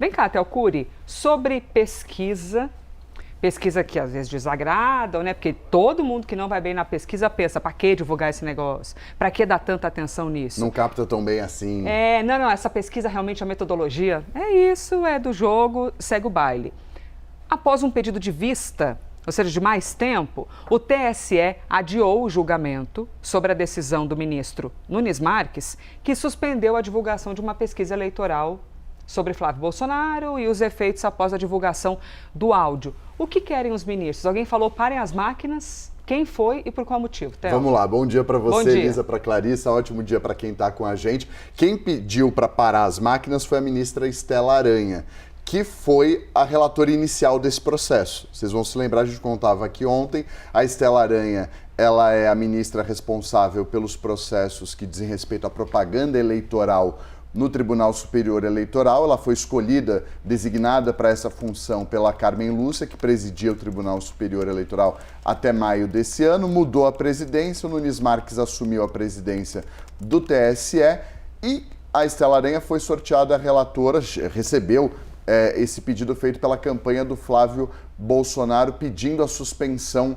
Vem cá, Thelcuri, sobre pesquisa que às vezes desagradam, né? Porque todo mundo que não vai bem na pesquisa pensa, para que divulgar esse negócio? Para que dar tanta atenção nisso? Não capta tão bem assim. Não, essa pesquisa realmente, a metodologia, é isso, é do jogo, segue o baile. Após um pedido de vista, ou seja, de mais tempo, o TSE adiou o julgamento sobre a decisão do ministro Nunes Marques, que suspendeu a divulgação de uma pesquisa eleitoral sobre Flávio Bolsonaro e os efeitos após a divulgação do áudio. O que querem os ministros? Alguém falou parem as máquinas? Quem foi e por qual motivo? Theo? Vamos lá, bom dia para você, dia. Elisa, para Clarissa, ótimo dia para quem está com a gente. Quem pediu para parar as máquinas foi a ministra Estela Aranha, que foi a relatora inicial desse processo. Vocês vão se lembrar, a gente contava aqui ontem, a Estela Aranha, ela é a ministra responsável pelos processos que dizem respeito à propaganda eleitoral no Tribunal Superior Eleitoral. Ela foi escolhida, designada para essa função pela Carmen Lúcia, que presidia o Tribunal Superior Eleitoral até maio desse ano, mudou a presidência, o Nunes Marques assumiu a presidência do TSE e a Estela Aranha foi sorteada relatora, recebeu esse pedido feito pela campanha do Flávio Bolsonaro, pedindo a suspensão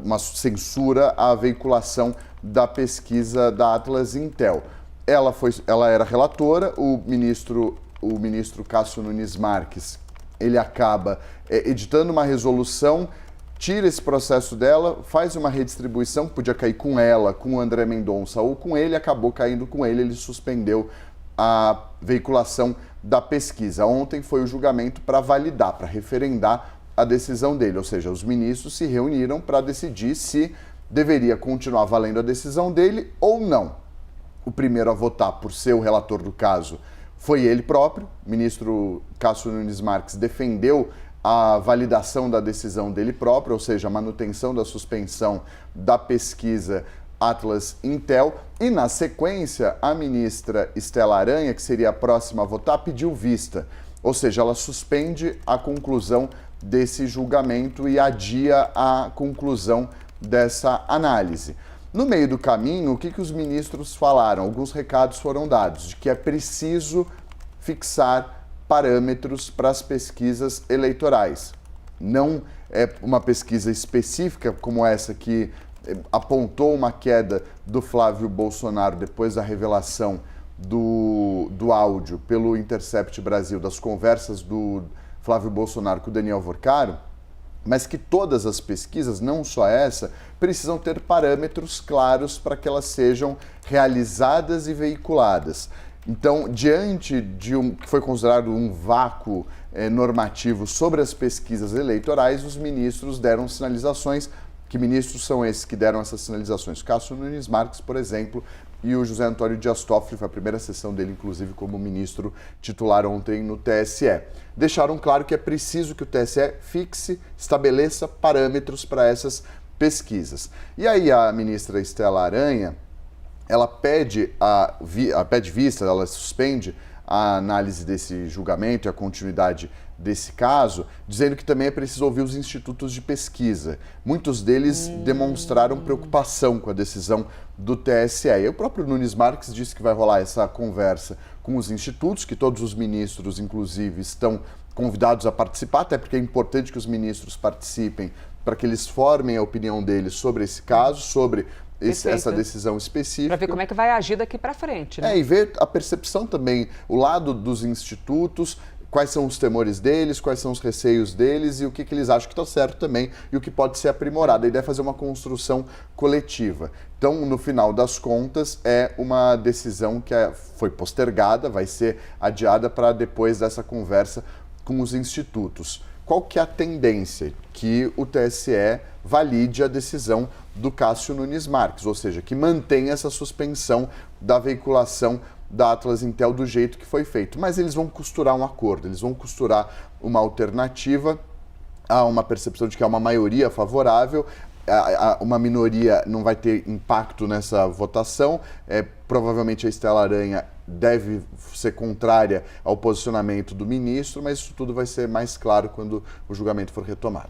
uma censura à veiculação da pesquisa da Atlas Intel. Ela era relatora, o ministro Cássio Nunes Marques, ele acaba editando uma resolução, tira esse processo dela, faz uma redistribuição, podia cair com ela, com o André Mendonça ou com ele, acabou caindo com ele suspendeu a veiculação da pesquisa. Ontem foi o julgamento para validar, para referendar a decisão dele, ou seja, os ministros se reuniram para decidir se deveria continuar valendo a decisão dele ou não. O primeiro a votar por ser o relator do caso foi ele próprio. O ministro Cássio Nunes Marques defendeu a validação da decisão dele próprio, ou seja, a manutenção da suspensão da pesquisa Atlas Intel. E, na sequência, a ministra Estela Aranha, que seria a próxima a votar, pediu vista. Ou seja, ela suspende a conclusão desse julgamento e adia a conclusão dessa análise. No meio do caminho, o que os ministros falaram? Alguns recados foram dados de que é preciso fixar parâmetros para as pesquisas eleitorais. Não é uma pesquisa específica como essa que apontou uma queda do Flávio Bolsonaro depois da revelação do áudio pelo Intercept Brasil, das conversas do Flávio Bolsonaro com o Daniel Vorcaro, mas que todas as pesquisas, não só essa, precisam ter parâmetros claros para que elas sejam realizadas e veiculadas. Então, diante de que foi considerado um vácuo normativo sobre as pesquisas eleitorais, os ministros deram sinalizações. Que ministros são esses que deram essas sinalizações? Cássio Nunes Marques, por exemplo, e o José Antônio Dias Toffoli, foi a primeira sessão dele, inclusive, como ministro titular ontem no TSE. Deixaram claro que é preciso que o TSE fixe, estabeleça parâmetros para essas pesquisas. E aí a ministra Estela Aranha, ela pede vista, ela suspende a análise desse julgamento e a continuidade desse caso, dizendo que também é preciso ouvir os institutos de pesquisa. Muitos deles demonstraram preocupação com a decisão do TSE. E o próprio Nunes Marques disse que vai rolar essa conversa com os institutos, que todos os ministros, inclusive, estão convidados a participar, até porque é importante que os ministros participem para que eles formem a opinião deles sobre esse caso, sobre essa decisão específica. Para ver como é que vai agir daqui para frente, né? E ver a percepção também, o lado dos institutos, quais são os temores deles, quais são os receios deles e o que eles acham que está certo também e o que pode ser aprimorado. A ideia é fazer uma construção coletiva. Então, no final das contas, é uma decisão que foi postergada, vai ser adiada para depois dessa conversa com os institutos. Qual que é a tendência? Que o TSE valide a decisão do Cássio Nunes Marques, ou seja, que mantenha essa suspensão da veiculação da Atlas Intel do jeito que foi feito. Mas eles vão costurar um acordo, eles vão costurar uma alternativa. Há uma percepção de que há uma maioria favorável, uma minoria não vai ter impacto nessa votação. Provavelmente a Estela Aranha deve ser contrária ao posicionamento do ministro, mas isso tudo vai ser mais claro quando o julgamento for retomado.